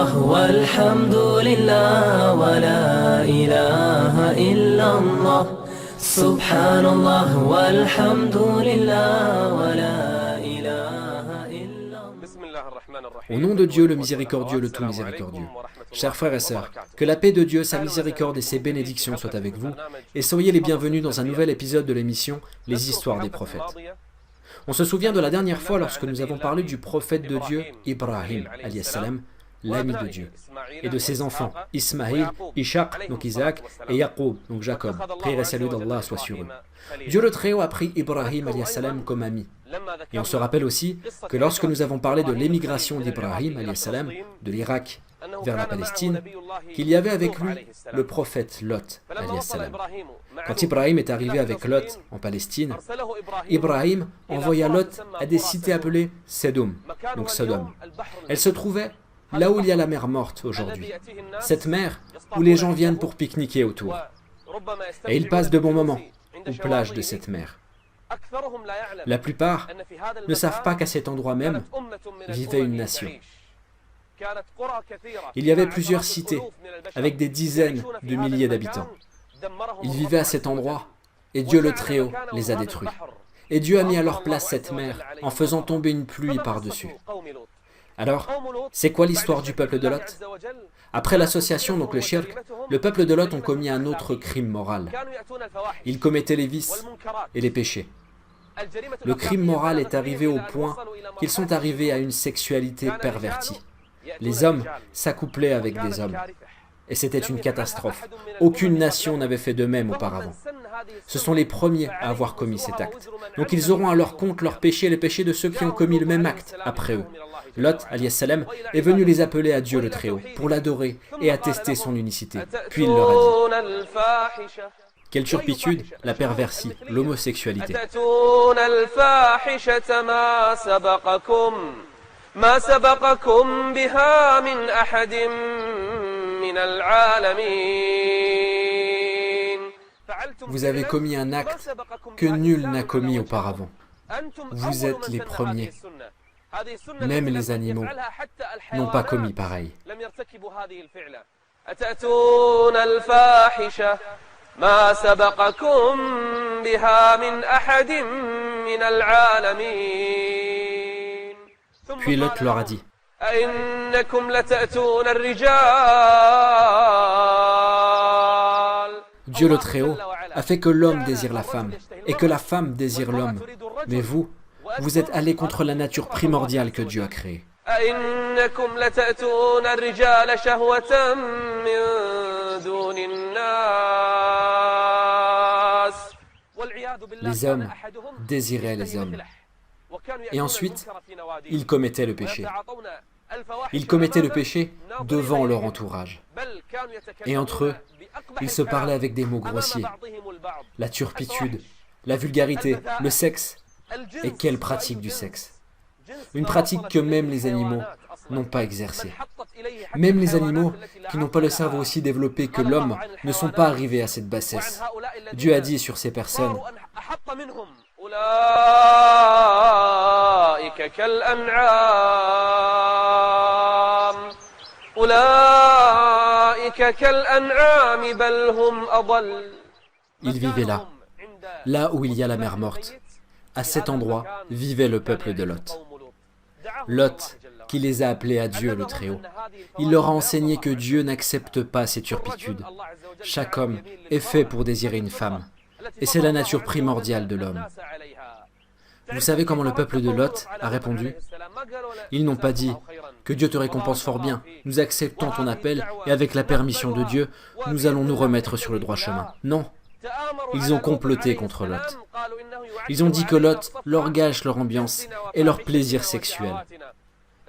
الله والحمد لله ولا إله إلا الله سبحان الله والحمد لله ولا إله إلا الله. Au nom de Dieu, le miséricordieux, le tout miséricordieux. Chers frères et sœurs, que la paix de Dieu, sa miséricorde et ses bénédictions soient avec vous, et soyez les bienvenus dans un nouvel épisode de l'émission Les Histoires des Prophètes. On se souvient de la dernière fois lorsque nous avons parlé du prophète de Dieu, Ibrahim, alayhi salam, l'ami de Dieu, et de ses enfants, Ismaïl, Ishaq, donc Isaac, et Yaqub, donc Jacob, prière et salut d'Allah soit sur eux. Dieu le Très-Haut a pris Ibrahim, alayhi salam, comme ami. Et on se rappelle aussi que lorsque nous avons parlé de l'émigration d'Ibrahim, alayhi salam, de l'Irak vers la Palestine, qu'il y avait avec lui le prophète Lot, alayhi salam. Quand Ibrahim est arrivé avec Lot en Palestine, Ibrahim envoya Lot à des cités appelées Sedom, donc Sodome. Elles se trouvaient là où il y a la mer morte aujourd'hui, cette mer où les gens viennent pour pique-niquer autour. Et ils passent de bons moments aux plages de cette mer. La plupart ne savent pas qu'à cet endroit même vivait une nation. Il y avait plusieurs cités avec des dizaines de milliers d'habitants. Ils vivaient à cet endroit et Dieu le Très-Haut les a détruits. Et Dieu a mis à leur place cette mer en faisant tomber une pluie par-dessus. Alors, c'est quoi l'histoire du peuple de Lot? Après l'association, donc le shirk, le peuple de Lot ont commis un autre crime moral. Ils commettaient les vices et les péchés. Le crime moral est arrivé au point qu'ils sont arrivés à une sexualité pervertie. Les hommes s'accouplaient avec des hommes. Et c'était une catastrophe. Aucune nation n'avait fait de même auparavant. Ce sont les premiers à avoir commis cet acte. Donc ils auront à leur compte leurs péchés et les péchés de ceux qui ont commis le même acte après eux. Lot, alayhi salam, est venu les appeler à Dieu le Très-Haut pour l'adorer et attester son unicité. Puis il leur a dit: quelle turpitude, la perversie, l'homosexualité. Vous avez commis un acte que nul n'a commis auparavant. Vous êtes les premiers. Même les animaux n'ont pas commis pareil. Puis Lot leur a dit: Dieu le Très-Haut a fait que l'homme désire la femme et que la femme désire l'homme. Mais vous, vous êtes allés contre la nature primordiale que Dieu a créée. Les hommes désiraient les hommes. Et ensuite, ils commettaient le péché. Ils commettaient le péché devant leur entourage. Et entre eux, ils se parlaient avec des mots grossiers. La turpitude, la vulgarité, le sexe. Et quelle pratique du sexe! Une pratique que même les animaux n'ont pas exercée. Même les animaux qui n'ont pas le cerveau aussi développé que l'homme ne sont pas arrivés à cette bassesse. Dieu a dit sur ces personnes: ils vivaient là où il y a la mer morte. À cet endroit vivait le peuple de Lot. Lot, qui les a appelés à Dieu le Très-Haut. Il leur a enseigné que Dieu n'accepte pas ces turpitudes. Chaque homme est fait pour désirer une femme. Et c'est la nature primordiale de l'homme. Vous savez comment le peuple de Lot a répondu? Ils n'ont pas dit: que Dieu te récompense fort bien, nous acceptons ton appel et avec la permission de Dieu, nous allons nous remettre sur le droit chemin. Non, ils ont comploté contre Lot. Ils ont dit que Lot leur gâche leur ambiance et leur plaisir sexuel.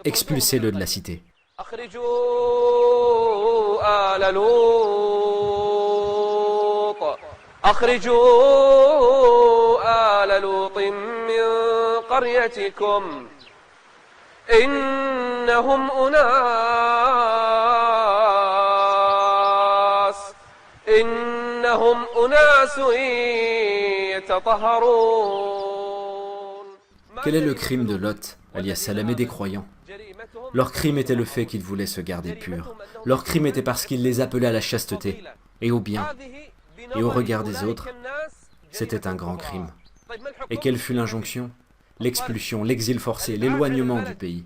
Expulsez-le de la cité. Quel est le crime de Lot, alayhi salam, et des croyants? Leur crime était le fait qu'ils voulaient se garder purs. Leur crime était parce qu'ils les appelaient à la chasteté et au bien. Et au regard des autres, c'était un grand crime. Et quelle fut l'injonction? L'expulsion, l'exil forcé, l'éloignement du pays.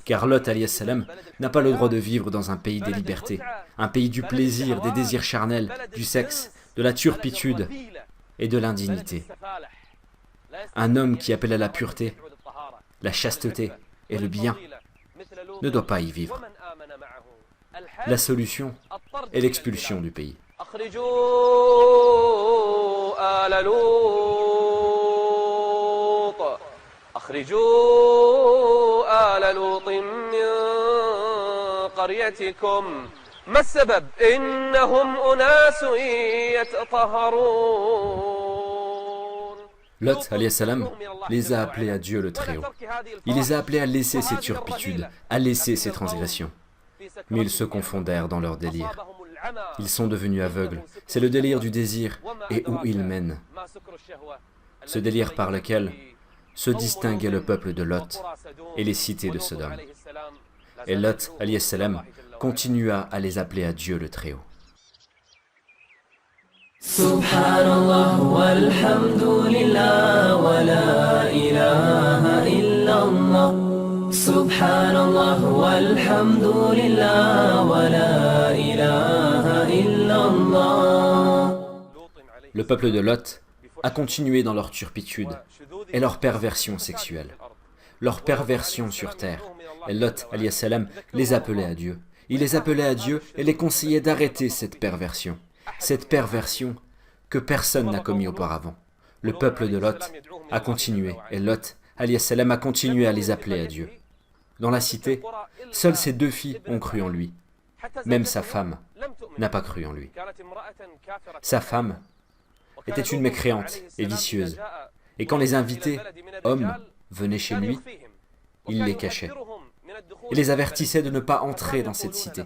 Car Lot alayhi salam n'a pas le droit de vivre dans un pays des libertés, un pays du plaisir, des désirs charnels, du sexe, de la turpitude et de l'indignité. Un homme qui appelle à la pureté, la chasteté et le bien ne doit pas y vivre. La solution est l'expulsion du pays. أخرجوا آل لوط من قريتكم ما السبب إنهم أناس يتطهرون. Lot, alayhi salam, les a appelés à Dieu le Très-Haut. Il les a appelés à laisser ces turpitudes, à laisser ces transgressions. Mais ils se confondèrent dans leur délire. Ils sont devenus aveugles. C'est le délire du désir et où il mène. Ce délire par lequel se distinguait le peuple de Lot et les cités de Sodome. Et Lot, alayhi salam, continua à les appeler à Dieu le Très-Haut. Subhanallah walhamdulillah wa la ilaha illallah. Subhanallah walhamdulillah wa la ilaha illallah. Le peuple de Lot a continué dans leur turpitude et leur perversion sexuelle, leur perversion sur terre. Et Lot, alayhi salam, les appelait à Dieu. Il les appelait à Dieu et les conseillait d'arrêter cette perversion que personne n'a commis auparavant. Le peuple de Lot a continué et Lot, alayhi salam, a continué à les appeler à Dieu. Dans la cité, seules ses deux filles ont cru en lui. Même sa femme n'a pas cru en lui. Sa femme était une mécréante et vicieuse. Et quand les invités, hommes, venaient chez lui, il les cachait. Il les avertissait de ne pas entrer dans cette cité.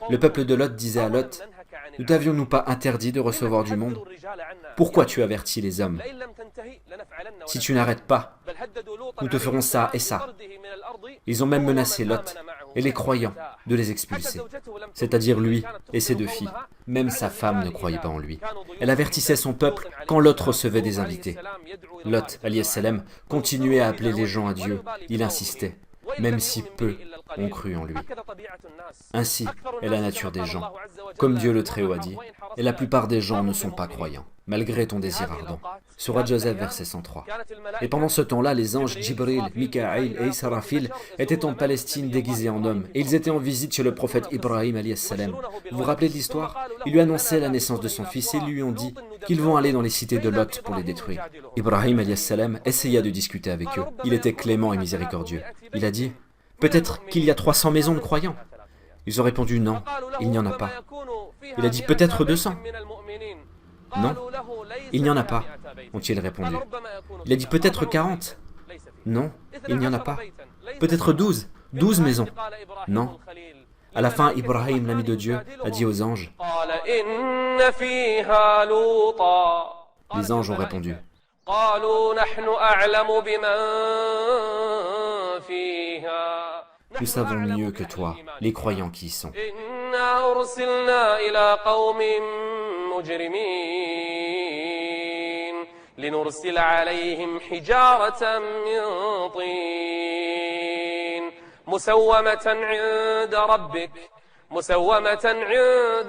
Le peuple de Lot disait à Lot, « Ne t'avions-nous pas interdit de recevoir du monde? Pourquoi tu avertis les hommes? Si tu n'arrêtes pas, nous te ferons ça et ça. » Ils ont même menacé Lot et les croyants de les expulser, c'est-à-dire lui et ses deux filles. Même sa femme ne croyait pas en lui. Elle avertissait son peuple quand Lot recevait des invités. Lot, alayhi salam, continuait à appeler les gens à Dieu. Il insistait, même si peu ont cru en lui. Ainsi est la nature des gens. Comme Dieu le Très-Haut a dit, et la plupart des gens ne sont pas croyants, malgré ton désir ardent. Sourate Joseph, verset 103. Et pendant ce temps-là, les anges Jibril, Mikaïl et Israfil étaient en Palestine déguisés en hommes, et ils étaient en visite chez le prophète Ibrahim alayhi salam. Vous vous rappelez de l'histoire? Ils lui annonçaient la naissance de son fils et lui ont dit qu'ils vont aller dans les cités de Lot pour les détruire. Ibrahim alayhi salam essaya de discuter avec eux. Il était clément et miséricordieux. Il a dit, peut-être qu'il y a 300 maisons de croyants. Ils ont répondu non, il n'y en a pas. Il a dit peut-être 200. Non, il n'y en a pas, ont-ils répondu. Il a dit peut-être 40. Non, il n'y en a pas. Peut-être 12 maisons. Non. À la fin, Ibrahim, l'ami de Dieu, a dit aux anges. Les anges ont répondu. Nous savons mieux que toi les croyants qui y sont. لنرسل عليهم حجارة من طين مسومة عند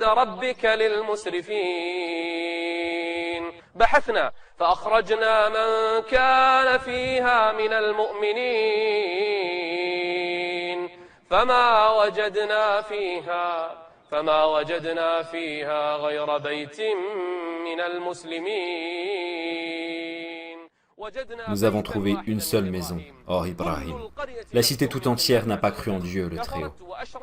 ربك للمسرفين بحثنا فأخرجنا من كان فيها من المؤمنين فما وجدنا فيها غير بيت من المسلمين. Nous avons trouvé une seule maison, hors Ibrahim. La cité tout entière n'a pas cru en Dieu, le Très-Haut.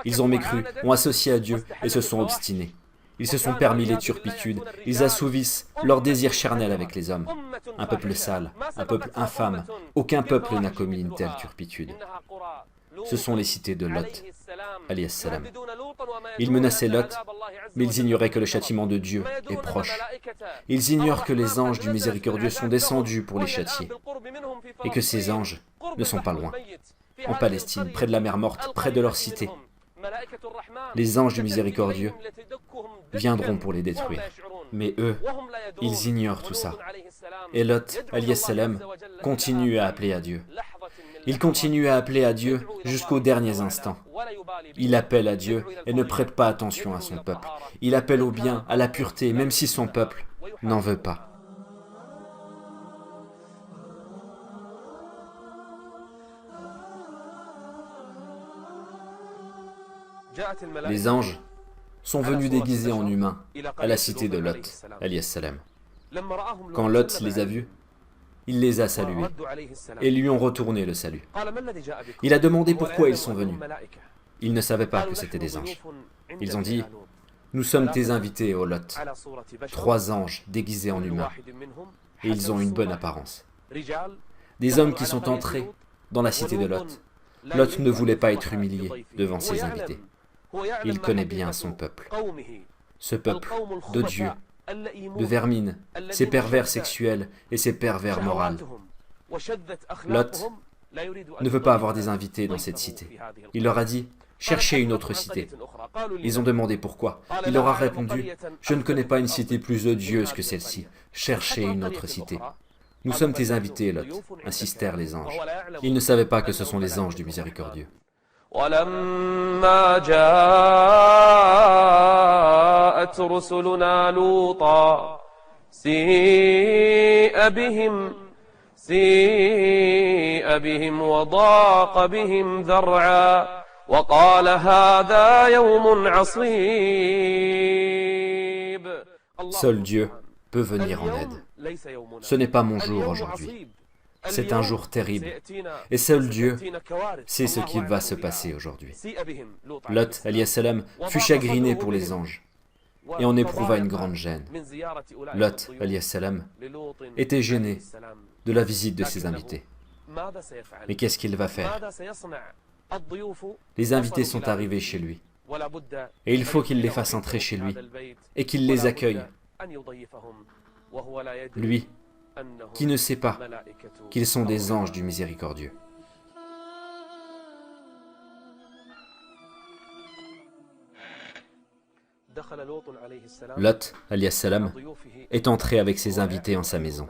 Ils ont mécru, ont associé à Dieu et se sont obstinés. Ils se sont permis les turpitudes, ils assouvissent leur désir charnel avec les hommes. Un peuple sale, un peuple infâme, aucun peuple n'a commis une telle turpitude. Ce sont les cités de Lot, alayhi salam. Ils menaçaient Lot, mais ils ignoraient que le châtiment de Dieu est proche. Ils ignorent que les anges du miséricordieux sont descendus pour les châtier, et que ces anges ne sont pas loin. en Palestine, près de la mer Morte, près de leur cité. Les anges du miséricordieux viendront pour les détruire. Mais eux, ils ignorent tout ça. Et Lot, alayhi salam, continue à appeler à Dieu. Il continue à appeler à Dieu jusqu'aux derniers instants. Il appelle à Dieu et ne prête pas attention à son peuple. Il appelle au bien, à la pureté, même si son peuple n'en veut pas. Les anges sont venus déguisés en humains à la cité de Lot, alayhi salam. Quand Lot les a vus, il les a salués et lui ont retourné le salut. Il a demandé pourquoi ils sont venus. Ils ne savaient pas que c'étaient des anges. Ils ont dit, « Nous sommes tes invités, ô Lot. » 3 anges déguisés en humains. Et ils ont une bonne apparence. Des hommes qui sont entrés dans la cité de Lot. Lot ne voulait pas être humilié devant ses invités. Il connaît bien son peuple. Ce peuple de Dieu, de vermine, ses pervers sexuels et ses pervers moraux. Lot ne veut pas avoir des invités dans cette cité. Il leur a dit, cherchez une autre cité. Ils ont demandé pourquoi. Il leur a répondu, je ne connais pas une cité plus odieuse que celle-ci. Cherchez une autre cité. Nous sommes tes invités, Lot, insistèrent les anges. Ils ne savaient pas que ce sont les anges du miséricordieux. ولما جاءت رسلنا لوطا سيء بهم وضاق بهم ذرعا وقال هذا يوم عصيب. Seul Dieu peut venir en aide. Ce n'est pas mon jour aujourd'hui. C'est un jour terrible. Et seul Dieu sait ce qui va se passer aujourd'hui. Lot, alayhi salam, fut chagriné pour les anges et en éprouva une grande gêne. Lot, alayhi salam, était gêné de la visite de ses invités. Mais qu'est-ce qu'il va faire? Les invités sont arrivés chez lui. Et il faut qu'il les fasse entrer chez lui et qu'il les accueille. Lui, qui ne sait pas qu'ils sont des anges du miséricordieux. Lot, alayhi salam, est entré avec ses invités en sa maison,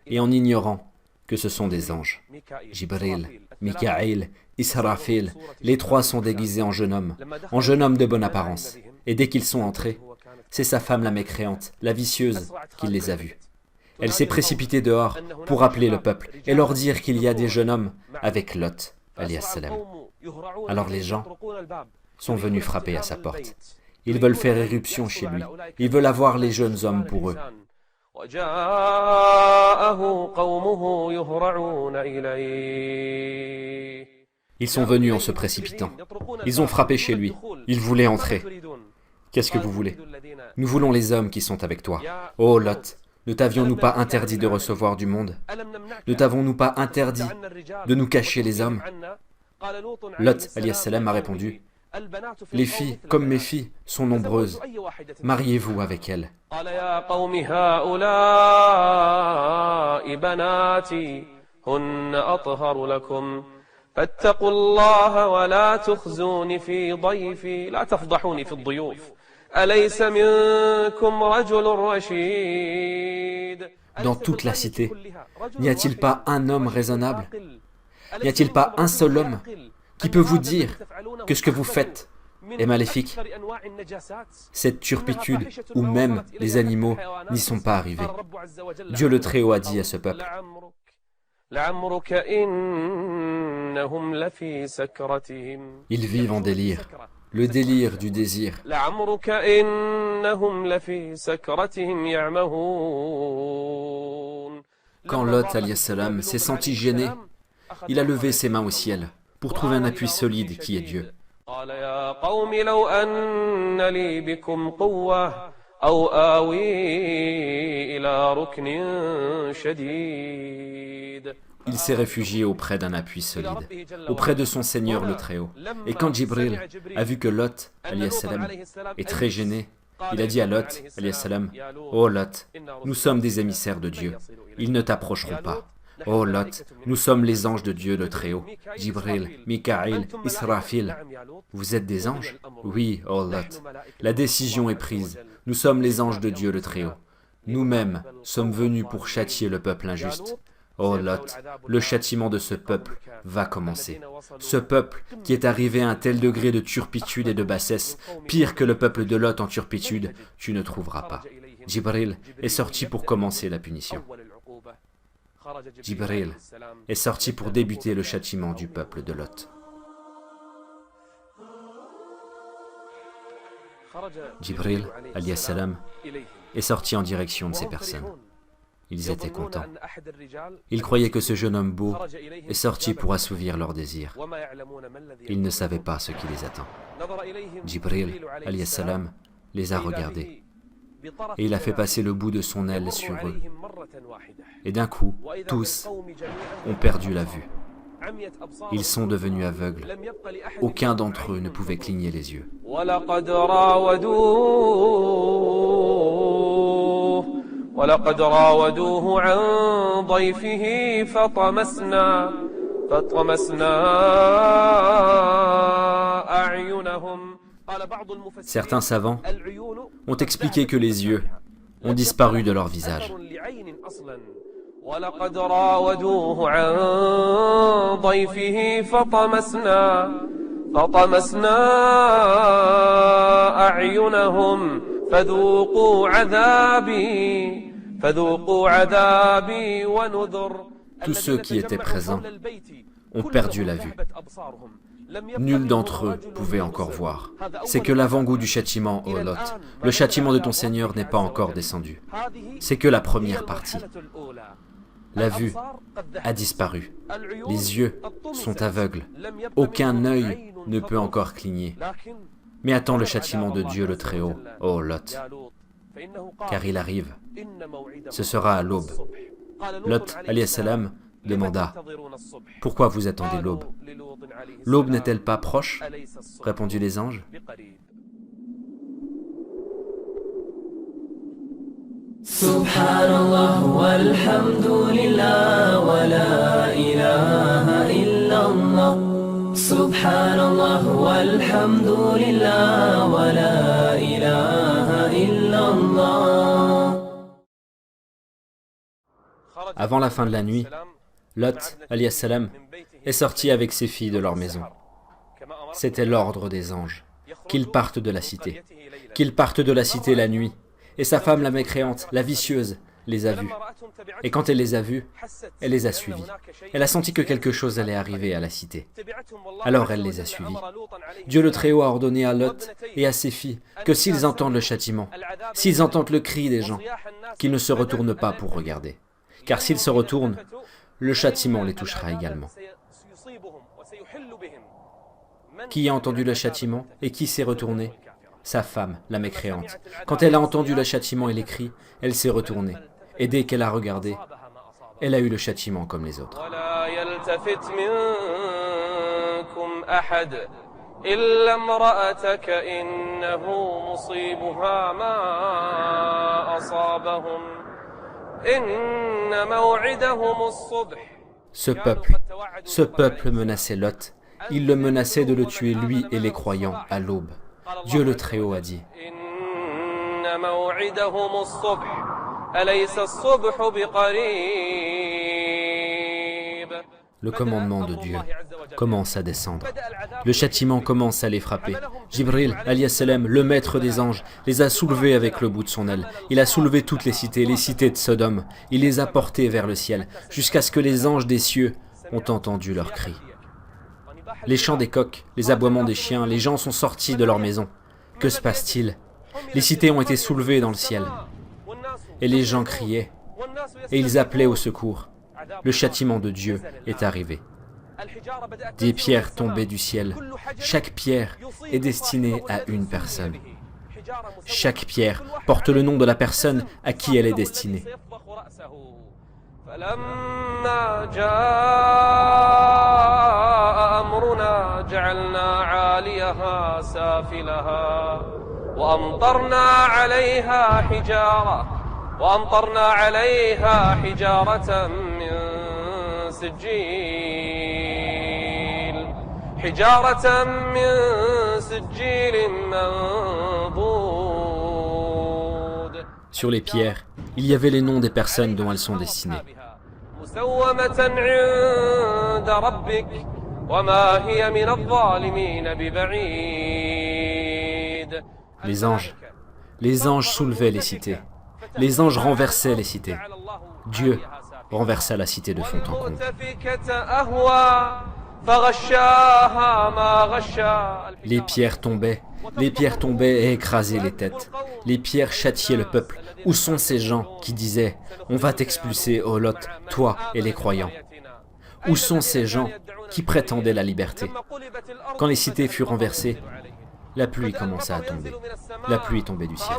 et en ignorant que ce sont des anges. Jibril, Mikaïl, Israfil, les 3 sont déguisés en jeune homme de bonne apparence. Et dès qu'ils sont entrés, c'est sa femme la mécréante, la vicieuse, qui les a vus. Elle s'est précipitée dehors pour appeler le peuple et leur dire qu'il y a des jeunes hommes avec Lot, alayhi salam. Alors les gens sont venus frapper à sa porte. Ils veulent faire éruption chez lui. Ils veulent avoir les jeunes hommes pour eux. Ils sont venus en se précipitant. Ils ont frappé chez lui. Ils voulaient entrer. Qu'est-ce que vous voulez? Nous voulons les hommes qui sont avec toi. Oh Lot, ne t'avions-nous pas interdit de recevoir du monde? Ne t'avons-nous pas interdit de nous cacher les hommes? Lot, alayhi salam, a répondu, les filles, comme mes filles, sont nombreuses. Mariez-vous avec elles. Dans toute la cité, n'y a-t-il pas un homme raisonnable? N'y a-t-il pas un seul homme qui peut vous dire que ce que vous faites est maléfique? Cette turpitude, où même les animaux n'y sont pas arrivés. Dieu le Très-Haut a dit à ce peuple, ils vivent en délire, le délire du désir. Quand Lot, alayhi salam, s'est senti gêné, il a levé ses mains au ciel pour trouver un appui solide qui est Dieu. Il s'est réfugié auprès d'un appui solide, auprès de son Seigneur le Très-Haut. Et quand Jibril a vu que Lot, alayhi salam, est très gêné, il a dit à Lot, alayhi salam, « Oh Lot, nous sommes des émissaires de Dieu, ils ne t'approcheront pas. Oh Lot, nous sommes les anges de Dieu le Très-Haut. Jibril, Mikaïl, Israfil. Vous êtes des anges? Oui, oh Lot. La décision est prise. Nous sommes les anges de Dieu le Très-Haut. Nous-mêmes sommes venus pour châtier le peuple injuste. Oh Lot, le châtiment de ce peuple va commencer. Ce peuple qui est arrivé à un tel degré de turpitude et de bassesse, pire que le peuple de Lot en turpitude, tu ne trouveras pas. Jibril est sorti pour commencer la punition. Jibril est sorti pour débuter le châtiment du peuple de Lot. Jibril, alayhi salam, est sorti en direction de ces personnes. Ils étaient contents. Ils croyaient que ce jeune homme beau est sorti pour assouvir leurs désirs. Ils ne savaient pas ce qui les attend. Jibril, alayhi salam, les a regardés et il a fait passer le bout de son aile sur eux. Et d'un coup, tous ont perdu la vue. Ils sont devenus aveugles. Aucun d'entre eux ne pouvait cligner les yeux. ولقد راودوه عن ضيفه فطمسنا أعينهم. Certains savants ont expliqué que les yeux ont disparu de leur visage. ولقد راودوه عن ضيفه فطمسنا أعينهم فذوقوا عذابي ونذر. Tous ceux qui étaient présents ont perdu la vue. Nul d'entre eux pouvait encore voir. C'est que l'avant-goût du châtiment, ô Lot. Le châtiment de ton Seigneur n'est pas encore descendu. C'est que la première partie. La vue a disparu. Les yeux sont aveugles. Aucun œil ne peut encore cligner. Mais attends le châtiment de Dieu le Très-Haut, ô Lot. Car il arrive. Ce sera à l'aube. Lot, alayhi salam, demanda « Pourquoi vous attendez l'aube? L'aube n'est-elle pas proche ?» répondit les anges. Subhanallah walhamdulillah wa la ilaha illallah. Subhanallah walhamdulillah wa la ilaha illallah. Avant la fin de la nuit, Lot, alayhi salam, est sorti avec ses filles de leur maison. C'était l'ordre des anges, qu'ils partent de la cité. Qu'ils partent de la cité la nuit. Et sa femme, la mécréante, la vicieuse, les a vus. Et quand elle les a vus, elle les a suivis. Elle a senti que quelque chose allait arriver à la cité. Alors elle les a suivis. Dieu le Très-Haut a ordonné à Lot et à ses filles que s'ils entendent le châtiment, s'ils entendent le cri des gens, qu'ils ne se retournent pas pour regarder. Car s'ils se retournent, le châtiment les touchera également. Qui a entendu le châtiment et qui s'est retourné? Sa femme, la mécréante. Quand elle a entendu le châtiment et les cris, elle s'est retournée. Et dès qu'elle a regardé, elle a eu le châtiment comme les autres. Ce peuple menaçait Lot. Il le menaçait de le tuer lui et les croyants à l'aube. Dieu le Très-Haut a dit le commandement de Dieu commence à descendre. Le châtiment commence à les frapper. Jibril, alayhi salam, le maître des anges, les a soulevés avec le bout de son aile. Il a soulevé toutes les cités de Sodome. Il les a portés vers le ciel, jusqu'à ce que les anges des cieux ont entendu leurs cris. Les chants des coqs, les aboiements des chiens, les gens sont sortis de leur maison. Que se passe-t-il? Les cités ont été soulevées dans le ciel. Et les gens criaient, et ils appelaient au secours. Le châtiment de Dieu est arrivé. Des pierres tombaient du ciel. Chaque pierre est destinée à une personne. Chaque pierre porte le nom de la personne à qui elle est destinée. فلما جاء أمرنا جعلنا عاليها سافلها وأمطرنا عليها حجارة من سجيل حجارة من سجيل منضود. Sur les pierres, il y avait les noms des personnes dont elles sont destinées. مسومة عند ربك وما هي من الظالمين ببعيد. Les anges soulevaient les cités. Les anges renversaient les cités. Dieu renversa la cité de fond en comble. Les pierres tombaient et écrasaient les têtes. Les pierres châtiaient le peuple. Où sont ces gens qui disaient « On va t'expulser, ô Lot, toi et les croyants » Où sont ces gens qui prétendaient la liberté? Quand les cités furent renversées, la pluie commença à tomber. La pluie tombait du ciel.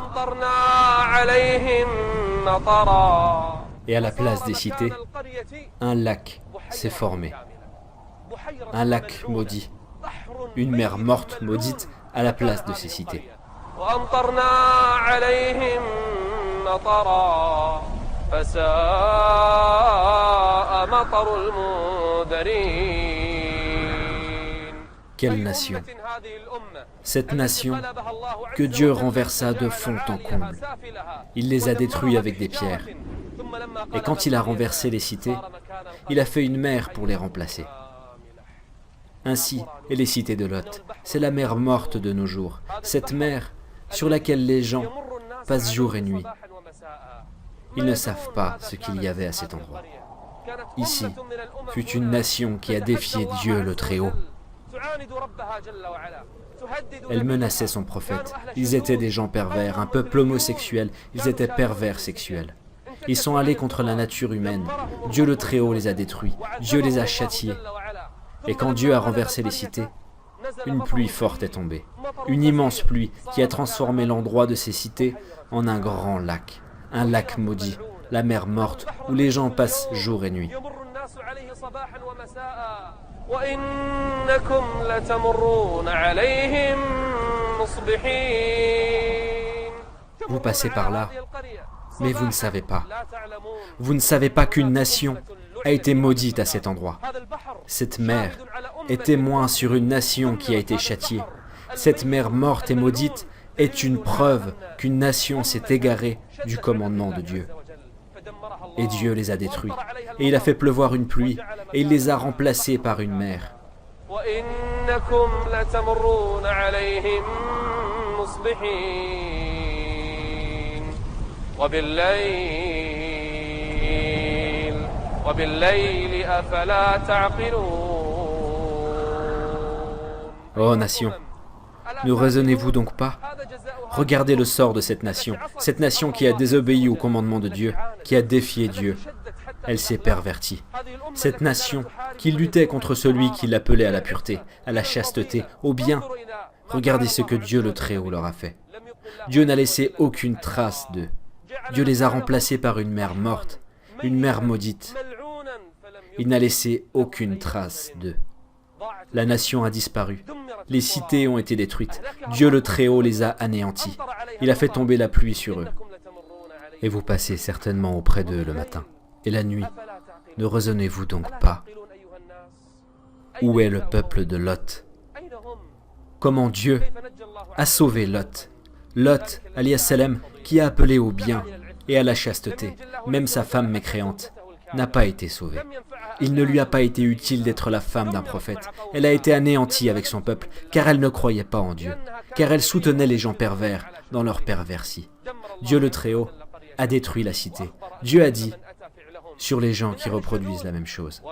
Et à la place des cités, un lac s'est formé. Un lac maudit. Une mer morte maudite à la place de ces cités. Quelle nation! Cette nation que Dieu renversa de fond en comble. Il les a détruits avec des pierres. Et quand il a renversé les cités, il a fait une mer pour les remplacer. Ainsi est les cités de Lot. C'est la mer morte de nos jours. Cette mer sur laquelle les gens passent jour et nuit. Ils ne savent pas ce qu'il y avait à cet endroit. Ici fut une nation qui a défié Dieu le Très-Haut. Elle menaçait son prophète. Ils étaient des gens pervers, un peuple homosexuel. Ils étaient pervers sexuels. Ils sont allés contre la nature humaine. Dieu le Très-Haut les a détruits. Dieu les a châtiés. Et quand Dieu a renversé les cités, une pluie forte est tombée. Une immense pluie qui a transformé l'endroit de ces cités en un grand lac. Un lac maudit, la mer morte où les gens passent jour et nuit. Vous passez par là, mais vous ne savez pas. Vous ne savez pas qu'une nation a été maudite à cet endroit. Cette mer est témoin sur une nation qui a été châtiée. Cette mer morte et maudite est une preuve qu'une nation s'est égarée du commandement de Dieu. Et Dieu les a détruits. Et il a fait pleuvoir une pluie, et il les a remplacés par une mer. Ô nation, ne raisonnez-vous donc pas? Regardez le sort de cette nation qui a désobéi au commandement de Dieu, qui a défié Dieu. Elle s'est pervertie. Cette nation qui luttait contre celui qui l'appelait à la pureté, à la chasteté, au bien. Regardez ce que Dieu le Très-Haut leur a fait. Dieu n'a laissé aucune trace d'eux. Dieu les a remplacés par une mer morte, une mer maudite. Il n'a laissé aucune trace d'eux. La nation a disparu. Les cités ont été détruites. Dieu le Très-Haut les a anéantis. Il a fait tomber la pluie sur eux. Et vous passez certainement auprès d'eux le matin. Et la nuit, ne raisonnez-vous donc pas? Où est le peuple de Lot? Comment Dieu a sauvé Lot? Lot, alayhi salam, qui a appelé au bien et à la chasteté, même sa femme mécréante, n'a pas été sauvée. Il ne lui a pas été utile d'être la femme d'un prophète. Elle a été anéantie avec son peuple, car elle ne croyait pas en Dieu, car elle soutenait les gens pervers dans leur perversie. Dieu le Très-Haut a détruit la cité. Dieu a dit sur les gens qui reproduisent la même chose.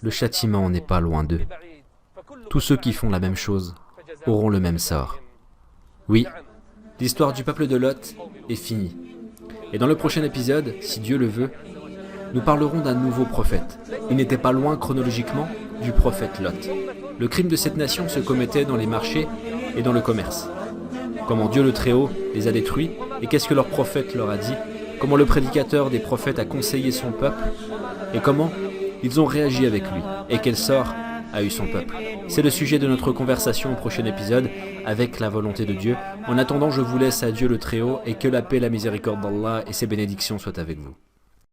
Le châtiment n'est pas loin d'eux. Tous ceux qui font la même chose auront le même sort. Oui, l'histoire du peuple de Lot est finie. Et dans le prochain épisode, si Dieu le veut, nous parlerons d'un nouveau prophète. Il n'était pas loin chronologiquement du prophète Lot. Le crime de cette nation se commettait dans les marchés et dans le commerce. Comment Dieu le Très-Haut les a détruits et qu'est-ce que leur prophète leur a dit, comment le prédicateur des prophètes a conseillé son peuple et comment ils ont réagi avec lui et quel sort a eu son peuple. C'est le sujet de notre conversation au prochain épisode, avec la volonté de Dieu. En attendant, je vous laisse à Dieu le Très-Haut et que la paix, la miséricorde d'Allah et ses bénédictions soient avec vous.